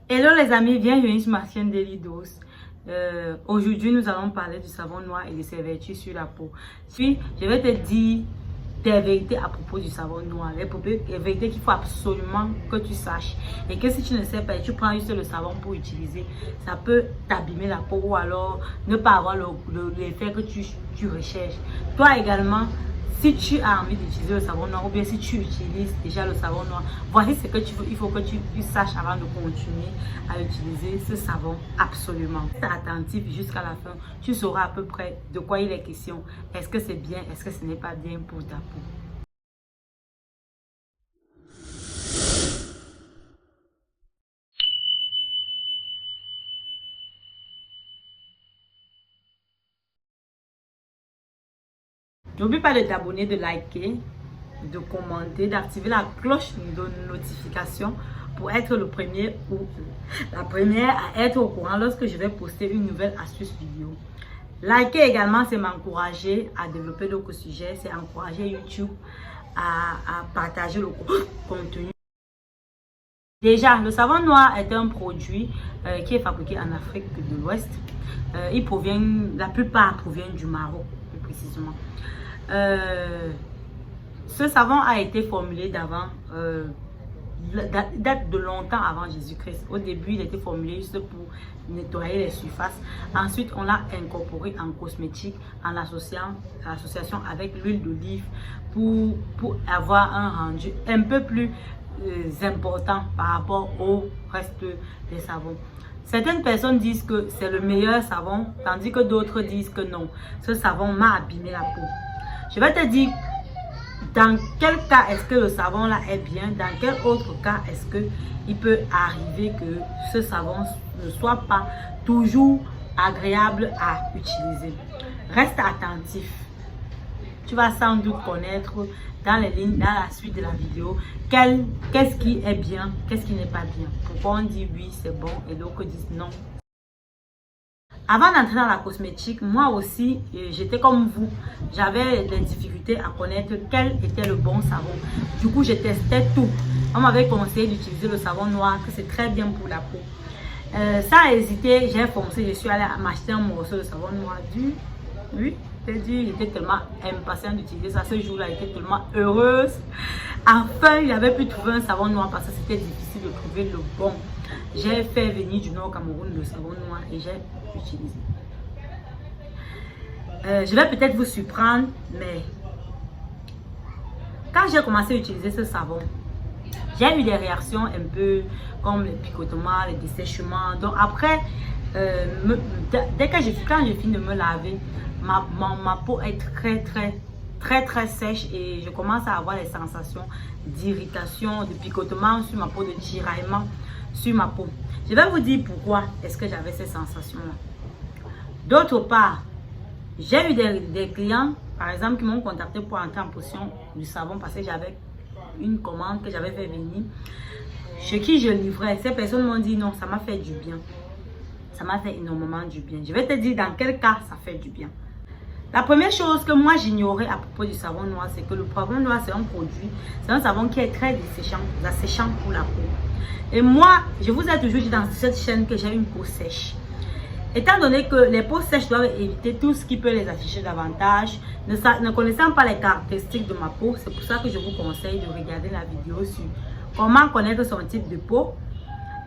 Hello les amis, bienvenue sur ma chaîne Daily Dose. Aujourd'hui, nous allons parler du savon noir et de ses vertus sur la peau. Puis, je vais te dire des vérités à propos du savon noir. Les vérités qu'il faut absolument que tu saches. Et que si tu ne sais pas, tu prends juste le savon pour utiliser, ça peut t'abîmer la peau ou alors ne pas avoir l'effet que tu recherches. Toi également, si tu as envie d'utiliser le savon noir ou bien si tu utilises déjà le savon noir, voici ce que il faut que tu saches avant de continuer à utiliser ce savon absolument. Reste attentif jusqu'à la fin, tu sauras à peu près de quoi il est question. Est-ce que c'est bien, est-ce que ce n'est pas bien pour ta peau? N'oublie pas de t'abonner, de liker, de commenter, d'activer la cloche de notification pour être le premier ou la première à être au courant lorsque je vais poster une nouvelle astuce vidéo. Liker également, c'est m'encourager à développer d'autres sujets, c'est encourager YouTube à partager le contenu. Déjà, le savon noir est un produit qui est fabriqué en Afrique de l'Ouest. La plupart proviennent du Maroc, plus précisément. Ce savon a été formulé date de longtemps avant Jésus-Christ. Au début, il était formulé juste pour nettoyer les surfaces. Ensuite, on l'a incorporé en cosmétique en association avec l'huile d'olive pour avoir un rendu un peu plus important par rapport au reste des savons. Certaines personnes disent que c'est le meilleur savon, tandis que d'autres disent que non. Ce savon m'a abîmé la peau. Je vais te dire dans quel cas est-ce que le savon là est bien, dans quel autre cas est-ce que il peut arriver que ce savon ne soit pas toujours agréable à utiliser. Reste attentif. Tu vas sans doute connaître dans les lignes, dans la suite de la vidéo, qu'est-ce qui est bien, qu'est-ce qui n'est pas bien. Pourquoi on dit oui, c'est bon et d'autres disent non. Avant d'entrer dans la cosmétique, moi aussi, j'étais comme vous. J'avais des difficultés à connaître quel était le bon savon. Du coup, je testais tout. On m'avait conseillé d'utiliser le savon noir, que c'est très bien pour la peau. Sans hésiter, j'ai foncé. Je suis allée m'acheter un morceau de savon noir dur. Oui, c'est dur. J'étais tellement impatiente d'utiliser ça. Ce jour-là, j'étais tellement heureuse. Enfin, il avait pu trouver un savon noir parce que c'était difficile de trouver le bon. J'ai fait venir du Nord Cameroun le savon noir et j'ai utilisé. Je vais peut-être vous surprendre, mais quand j'ai commencé à utiliser ce savon, j'ai eu des réactions un peu comme les picotements, les dessèchements. Donc après, quand je finis de me laver, ma peau est très sèche et je commence à avoir des sensations d'irritation, de picotement sur ma peau, de tiraillement sur ma peau. Je vais vous dire pourquoi est-ce que j'avais ces sensations-là. D'autre part, j'ai eu des clients, par exemple, qui m'ont contacté pour entrer en possession du savon parce que j'avais une commande que j'avais fait venir, chez qui je livrais. Ces personnes m'ont dit non, ça m'a fait du bien. Ça m'a fait énormément du bien. Je vais te dire dans quel cas ça fait du bien. La première chose que moi j'ignorais à propos du savon noir, c'est que le savon noir, c'est un produit, c'est un savon qui est très asséchant pour la peau. Et moi, je vous ai toujours dit dans cette chaîne que j'ai une peau sèche. Étant donné que les peaux sèches doivent éviter tout ce qui peut les afficher davantage, ne connaissant pas les caractéristiques de ma peau, c'est pour ça que je vous conseille de regarder la vidéo sur comment connaître son type de peau.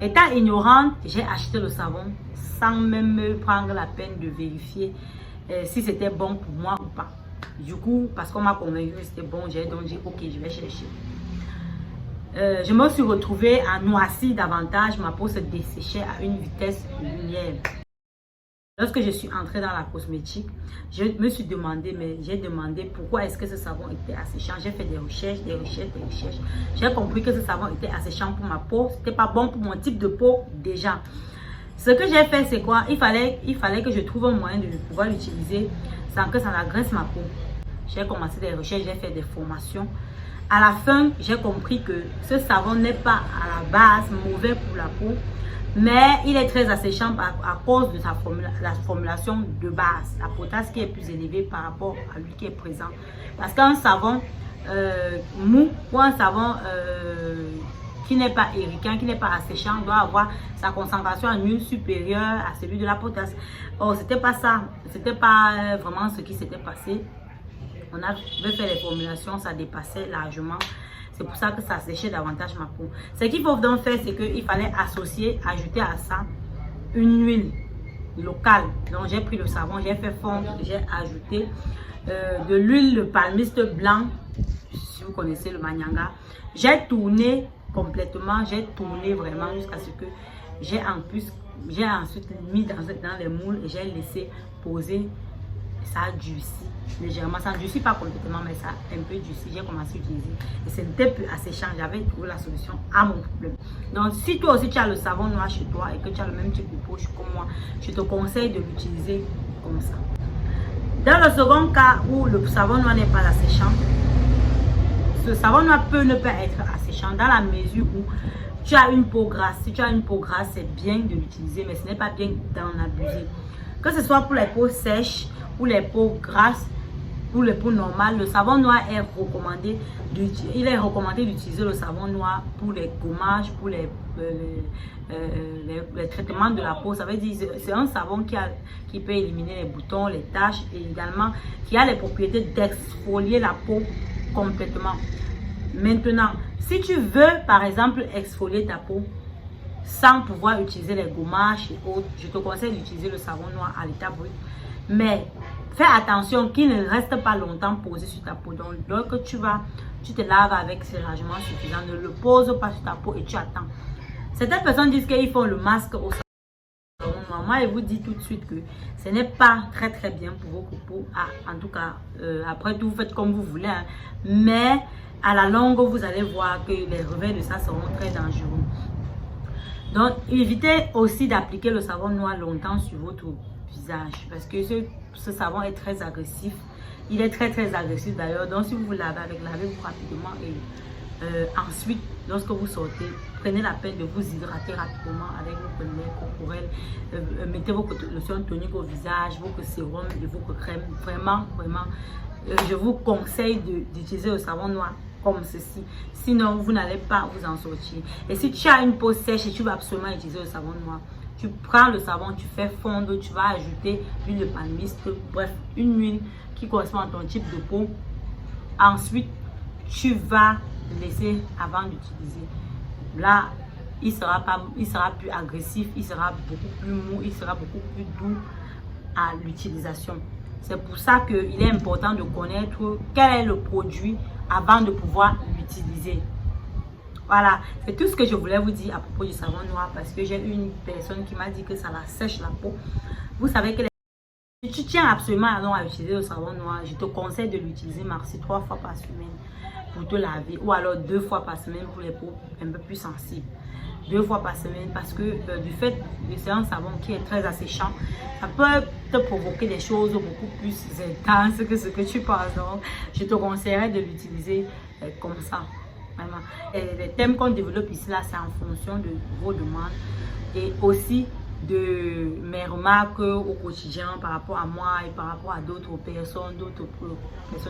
Étant ignorante, j'ai acheté le savon sans même me prendre la peine de vérifier si c'était bon pour moi ou pas. Du coup, parce qu'on m'a convaincu que c'était bon, j'ai donc dit ok, je vais chercher. Je me suis retrouvée à noircir davantage, ma peau se desséchait à une vitesse lumière. Lorsque je suis entrée dans la cosmétique, je me suis demandé, j'ai demandé pourquoi est-ce que ce savon était asséchant. J'ai fait des recherches. J'ai compris que ce savon était asséchant pour ma peau. C'était pas bon pour mon type de peau déjà. Ce que j'ai fait, c'est quoi? Il fallait que je trouve un moyen de pouvoir l'utiliser sans que ça n'agresse ma peau. J'ai commencé des recherches, j'ai fait des formations. À la fin, j'ai compris que ce savon n'est pas à la base mauvais pour la peau, mais il est très asséchant à cause de la formulation de base, la potasse qui est plus élevée par rapport à lui qui est présent. Parce qu'un savon mou ou un savon qui n'est pas irritant, qui n'est pas asséchant, doit avoir sa concentration en huile supérieure à celui de la potasse. Or, c'était pas ça. C'était pas vraiment ce qui s'était passé. On avait fait les formulations, ça dépassait largement. C'est pour ça que ça séchait davantage ma peau. Ce qu'il faut donc faire, c'est qu'il fallait associer, ajouter à ça une huile locale. Donc, j'ai pris le savon, j'ai fait fondre, j'ai ajouté de l'huile de palmiste blanc, si vous connaissez le manyanga. J'ai tourné complètement, j'ai tourné vraiment jusqu'à ce que j'ai ensuite mis dans les moules et j'ai laissé poser. Ça a durci légèrement, ça ne durcit pas complètement, mais ça a un peu durci. J'ai commencé à utiliser et ce n'était plus asséchant. J'avais trouvé la solution à mon problème. Donc, si toi aussi tu as le savon noir chez toi et que tu as le même type de peau comme moi, je te conseille de l'utiliser comme ça. Dans le second cas où le savon noir n'est pas asséchant, ce savon noir peut ne pas être asséchant dans la mesure où tu as une peau grasse. Si tu as une peau grasse, c'est bien de l'utiliser, mais ce n'est pas bien d'en abuser. Que ce soit pour les peaux sèches, pour les peaux grasses, pour les peaux normales, le savon noir est recommandé. Il est recommandé d'utiliser le savon noir pour les gommages, pour les traitements de la peau. Ça veut dire c'est un savon qui peut éliminer les boutons, les taches et également qui a les propriétés d'exfolier la peau complètement. Maintenant, si tu veux par exemple exfolier ta peau sans pouvoir utiliser les gommages et autres, je te conseille d'utiliser le savon noir à l'état brut. Mais fais attention qu'il ne reste pas longtemps posé sur ta peau. Donc, lorsque tu te laves avec, c'est largement suffisant. Ne le pose pas sur ta peau et tu attends. Certaines personnes disent qu'ils font le masque au savon noir. Moi, je vous dis tout de suite que ce n'est pas très très bien pour vos peaux. En tout cas, après tout, vous faites comme vous voulez. Hein. Mais à la longue, vous allez voir que les revers de ça seront très dangereux. Donc, évitez aussi d'appliquer le savon noir longtemps sur votre visage parce que ce savon est très agressif. Il est très très agressif d'ailleurs. Donc, si vous vous lavez avec, lavez-vous rapidement et ensuite, lorsque vous sortez, prenez la peine de vous hydrater rapidement avec vos lait corporel. Mettez vos lotions toniques au visage, vos sérums et vos crèmes. Vraiment, vraiment, je vous conseille d'utiliser le savon noir comme ceci. Sinon, vous n'allez pas vous en sortir. Et si tu as une peau sèche et tu vas absolument utiliser le savon noir, tu prends le savon, tu fais fondre, tu vas ajouter l'huile de palmiste, bref, une huile qui correspond à ton type de peau. Ensuite, tu vas laisser avant d'utiliser. Là, il sera plus agressif, il sera beaucoup plus mou, il sera beaucoup plus doux à l'utilisation. C'est pour ça qu'il est important de connaître quel est le produit avant de pouvoir l'utiliser. Voilà, c'est tout ce que je voulais vous dire à propos du savon noir parce que j'ai eu une personne qui m'a dit que ça la sèche la peau. Vous savez que si tu tiens absolument à utiliser le savon noir, je te conseille de l'utiliser maxi 3 fois par semaine pour te laver ou alors 2 fois par semaine pour les peaux un peu plus sensibles. 2 fois par semaine parce que du fait que c'est un savon qui est très asséchant, ça peut te provoquer des choses beaucoup plus intenses que ce que tu penses. Donc, je te conseillerais de l'utiliser comme ça. Vraiment. Et les thèmes qu'on développe ici, là, c'est en fonction de vos demandes et aussi de mes remarques au quotidien par rapport à moi et par rapport à d'autres personnes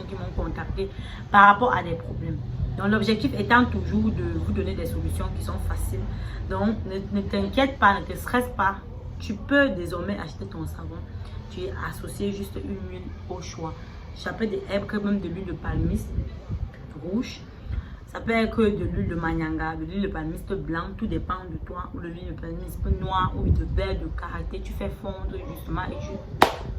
qui m'ont contacté par rapport à des problèmes. Donc, l'objectif étant toujours de vous donner des solutions qui sont faciles. Donc, ne t'inquiète pas, ne te stresse pas. Tu peux désormais acheter ton savon. Tu es associé juste une huile au choix. Ça peut être même de l'huile de palmiste rouge. Ça peut être de l'huile de manyanga, de l'huile de palmiste blanc, tout dépend de toi, ou de l'huile de palmiste noire, ou de beurre de karité. Tu fais fondre justement et tu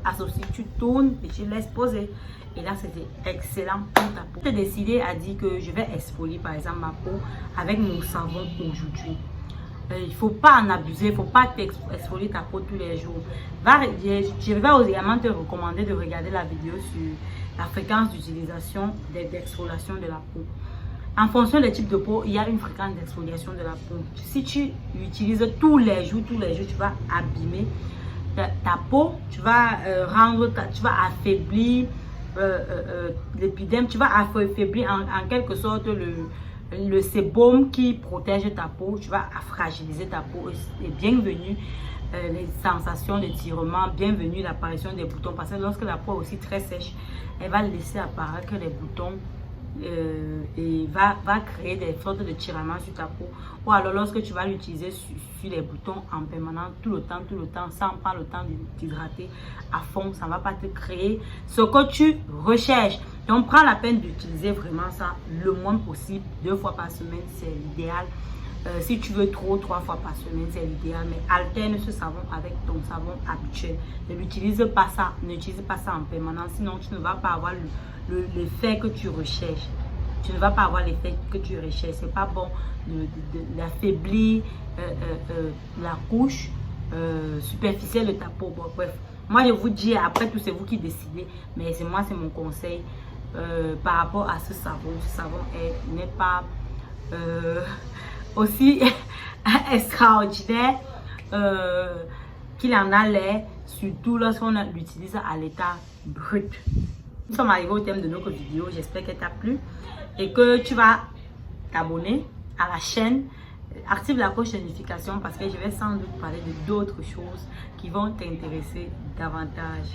associes, tu tournes et tu laisses poser. Et là, c'était excellent pour ta peau. J'ai décidé à dire que je vais exfolier par exemple ma peau avec mon savon aujourd'hui. Il ne faut pas en abuser, il ne faut pas exfolier ta peau tous les jours. Je vais également te recommander de regarder la vidéo sur la fréquence d'utilisation d'exfoliation de la peau. En fonction des types de peau, il y a une fréquence d'exfoliation de la peau. Si tu utilises tous les jours, tu vas abîmer ta peau, tu vas affaiblir l'épiderme, tu vas affaiblir en quelque sorte le sébum qui protège ta peau, tu vas fragiliser ta peau. Et bienvenue les sensations d'étirement, bienvenue l'apparition des boutons parce que lorsque la peau est aussi très sèche, elle va laisser apparaître les boutons et va créer des sortes de tiraillements sur ta peau. Ou alors lorsque tu vas l'utiliser sur les boutons en permanence, tout le temps, sans prendre le temps d'hydrater à fond, ça ne va pas te créer ce que tu recherches. Donc prends la peine d'utiliser vraiment ça le moins possible, 2 fois par semaine, c'est l'idéal. Si tu veux 3 fois par semaine, c'est l'idéal, mais alterne ce savon avec ton savon habituel. Ne l'utilise pas ça, n'utilise pas ça en permanence, sinon tu ne vas pas avoir l'effet que tu recherches. Tu ne vas pas avoir l'effet que tu recherches. C'est pas bon d'affaiblir la couche superficielle de ta peau. Bon, bref, moi je vous dis, après tout c'est vous qui décidez, mais c'est mon conseil par rapport à ce savon. Ce savon n'est pas aussi extraordinaire qu'il en a l'air, surtout lorsqu'on l'utilise à l'état brut. Nous sommes arrivés au thème de notre vidéo. J'espère qu'elle t'a plu et que tu vas t'abonner à la chaîne. Active la cloche de notification parce que je vais sans doute parler de d'autres choses qui vont t'intéresser davantage.